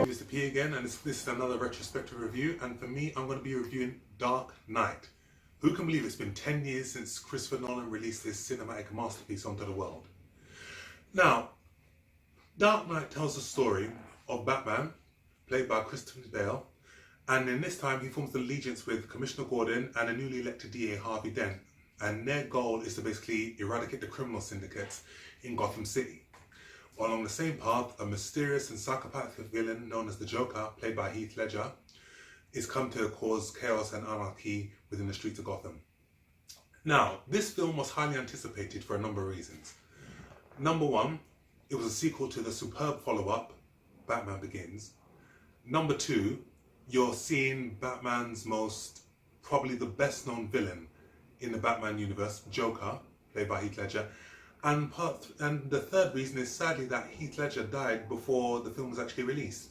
Mr. P again, and this is another retrospective review, and for me, I'm going to be reviewing Dark Knight. Who can believe it's been 10 years since Christopher Nolan released this cinematic masterpiece onto the world? Now, Dark Knight tells the story of Batman, played by Christian Bale, and in this time he forms an allegiance with Commissioner Gordon and a newly elected DA, Harvey Dent, and their goal is to basically eradicate the criminal syndicates in Gotham City. Along the same path, a mysterious and psychopathic villain known as the Joker, played by Heath Ledger, is come to cause chaos and anarchy within the streets of Gotham. Now, this film was highly anticipated for a number of reasons. Number one, it was a sequel to the superb follow-up, Batman Begins. Number two, you're seeing Batman's probably the best known villain in the Batman universe, Joker, played by Heath Ledger. And the third reason is sadly that Heath Ledger died before the film was actually released.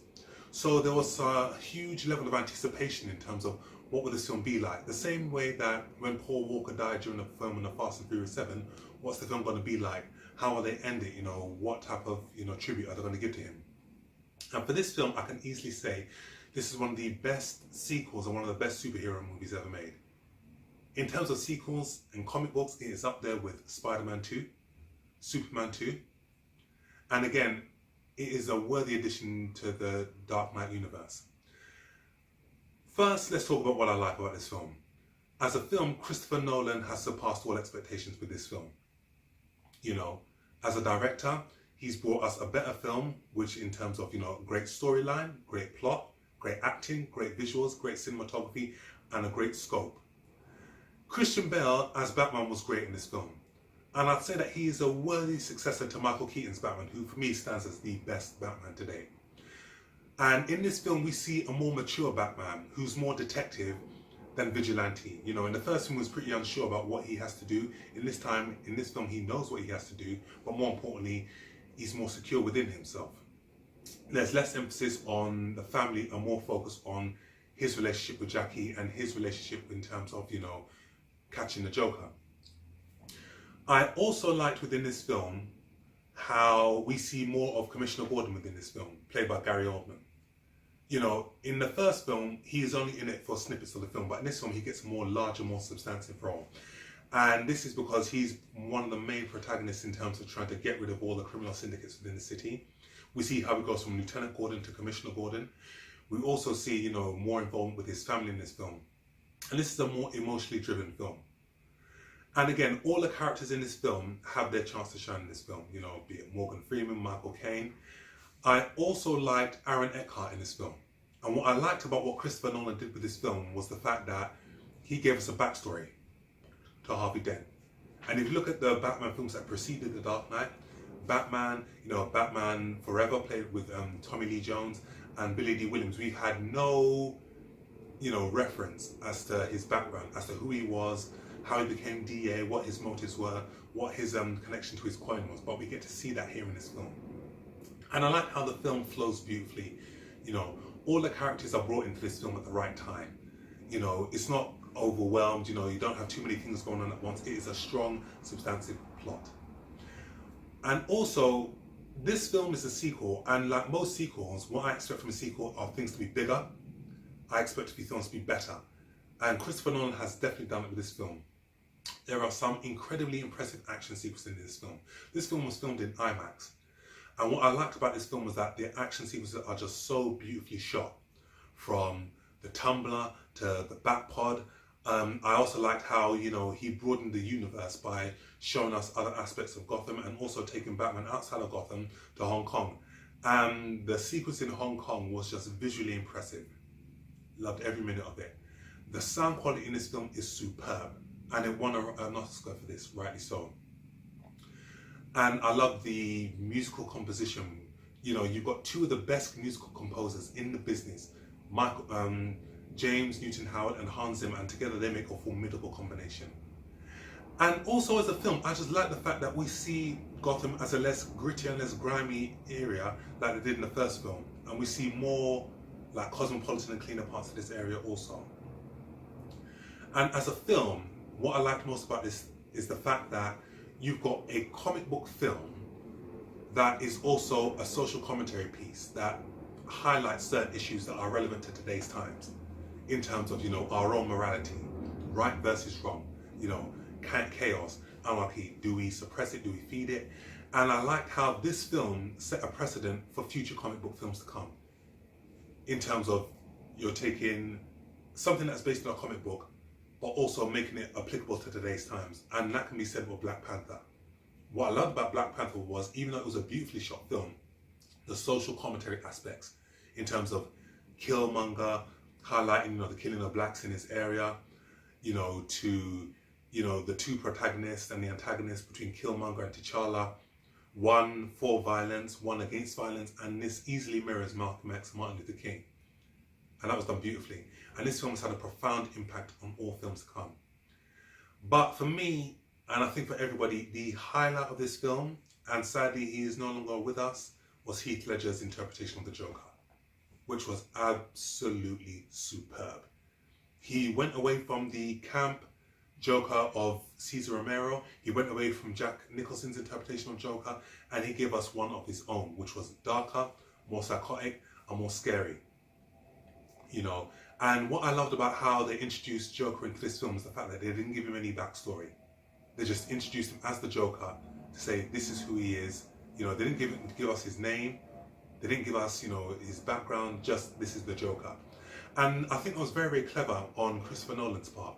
So there was a huge level of anticipation in terms of what would this film be like. The same way that when Paul Walker died during the film in the Fast and Furious 7, what's the film going to be like? How will they end it? What type of tribute are they going to give to him? And for this film, I can easily say this is one of the best sequels and one of the best superhero movies ever made. In terms of sequels and comic books, it is up there with Spider-Man 2, Superman 2, and again, it is a worthy addition to the Dark Knight universe. First, let's talk about what I like about this film. As a film, Christopher Nolan has surpassed all expectations with this film. As a director, he's brought us a better film, which in terms of, great storyline, great plot, great acting, great visuals, great cinematography, and a great scope. Christian Bale as Batman was great in this film. And I'd say that he is a worthy successor to Michael Keaton's Batman, who for me stands as the best Batman today. And in this film, we see a more mature Batman, who's more detective than vigilante. In the first film, he was pretty unsure about what he has to do. In this film, he knows what he has to do, but more importantly, he's more secure within himself. There's less emphasis on the family and more focus on his relationship with Jackie and his relationship in terms of, catching the Joker. I also liked within this film how we see more of Commissioner Gordon within this film, played by Gary Oldman. In the first film, he is only in it for snippets of the film, but in this film, he gets a more larger, more substantive role. And this is because he's one of the main protagonists in terms of trying to get rid of all the criminal syndicates within the city. We see how he goes from Lieutenant Gordon to Commissioner Gordon. We also see, more involvement with his family in this film. And this is a more emotionally driven film. And again, all the characters in this film have their chance to shine in this film, be it Morgan Freeman, Michael Caine. I also liked Aaron Eckhart in this film. And what I liked about what Christopher Nolan did with this film was the fact that he gave us a backstory to Harvey Dent. And if you look at the Batman films that preceded The Dark Knight, Batman, Batman Forever, played with Tommy Lee Jones and Billy D. Williams, we had no, reference as to his background, as to who he was, how he became DA, what his motives were, what his connection to his coin was. But we get to see that here in this film. And I like how the film flows beautifully. All the characters are brought into this film at the right time. It's not overwhelmed, you don't have too many things going on at once. It is a strong, substantive plot. And also, this film is a sequel, and like most sequels, what I expect from a sequel are things to be bigger. I expect films to be better. And Christopher Nolan has definitely done it with this film. There are some incredibly impressive action sequences in this film. This film was filmed in IMAX. And what I liked about this film was that the action sequences are just so beautifully shot. From the tumbler to the Batpod. I also liked how, he broadened the universe by showing us other aspects of Gotham and also taking Batman outside of Gotham to Hong Kong. And the sequence in Hong Kong was just visually impressive. Loved every minute of it. The sound quality in this film is superb. And it won an Oscar for this, rightly so. And I love the musical composition. You've got two of the best musical composers in the business, James Newton Howard and Hans Zimmer, and together they make a formidable combination. And also as a film, I just like the fact that we see Gotham as a less gritty and less grimy area like they did in the first film. And we see more like cosmopolitan and cleaner parts of this area also. And as a film, what I liked most about this is the fact that you've got a comic book film that is also a social commentary piece that highlight certain issues that are relevant to today's times in terms of, you know, our own morality, right versus wrong, you know, chaos, anarchy, do we suppress it, do we feed it? And I liked how this film set a precedent for future comic book films to come, in terms of you're taking something that's based on a comic book, but also making it applicable to today's times. And that can be said with Black Panther. What I loved about Black Panther was, even though it was a beautifully shot film, the social commentary aspects in terms of Killmonger highlighting, you know, the killing of blacks in his area, you know, to, you know, the two protagonists and the antagonists between Killmonger and T'Challa, one for violence, one against violence, and this easily mirrors Malcolm X and Martin Luther King. And that was done beautifully. And this film has had a profound impact on all films to come. But for me, and I think for everybody, the highlight of this film, and sadly he is no longer with us, was Heath Ledger's interpretation of the Joker, which was absolutely superb. He went away from the camp Joker of Cesar Romero, he went away from Jack Nicholson's interpretation of Joker, and he gave us one of his own, which was darker, more psychotic, and more scary. You know, and what I loved about how they introduced Joker into this film is the fact that they didn't give him any backstory. They just introduced him as the Joker to say this is who he is. You know, they didn't give us his name. They didn't give us, you know, his background. Just this is the Joker. And I think it was very, very clever on Christopher Nolan's part.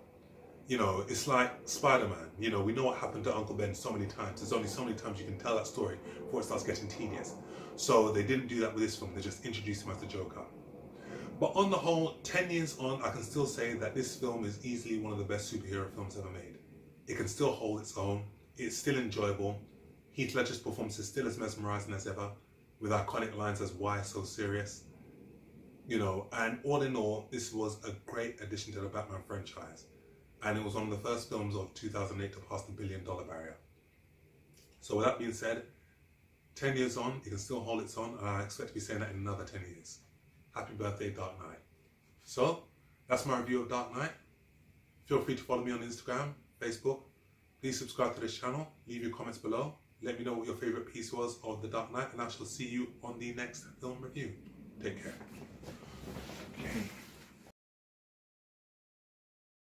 You know, it's like Spider-Man. You know, we know what happened to Uncle Ben so many times. There's only so many times you can tell that story before it starts getting tedious. So they didn't do that with this film. They just introduced him as the Joker. But on the whole, 10 years on, I can still say that this film is easily one of the best superhero films ever made. It can still hold its own. It's still enjoyable. Heath Ledger's performance is still as mesmerizing as ever, with iconic lines as "Why so serious?" You know, and all in all, this was a great addition to the Batman franchise. And it was one of the first films of 2008 to pass the $1 billion barrier. So with that being said, 10 years on, it can still hold its own, and I expect to be saying that in another 10 years. Happy birthday, Dark Knight. So, that's my review of Dark Knight. Feel free to follow me on Instagram, Facebook. Please subscribe to this channel. Leave your comments below. Let me know what your favourite piece was of The Dark Knight, and I shall see you on the next film review. Take care. Okay.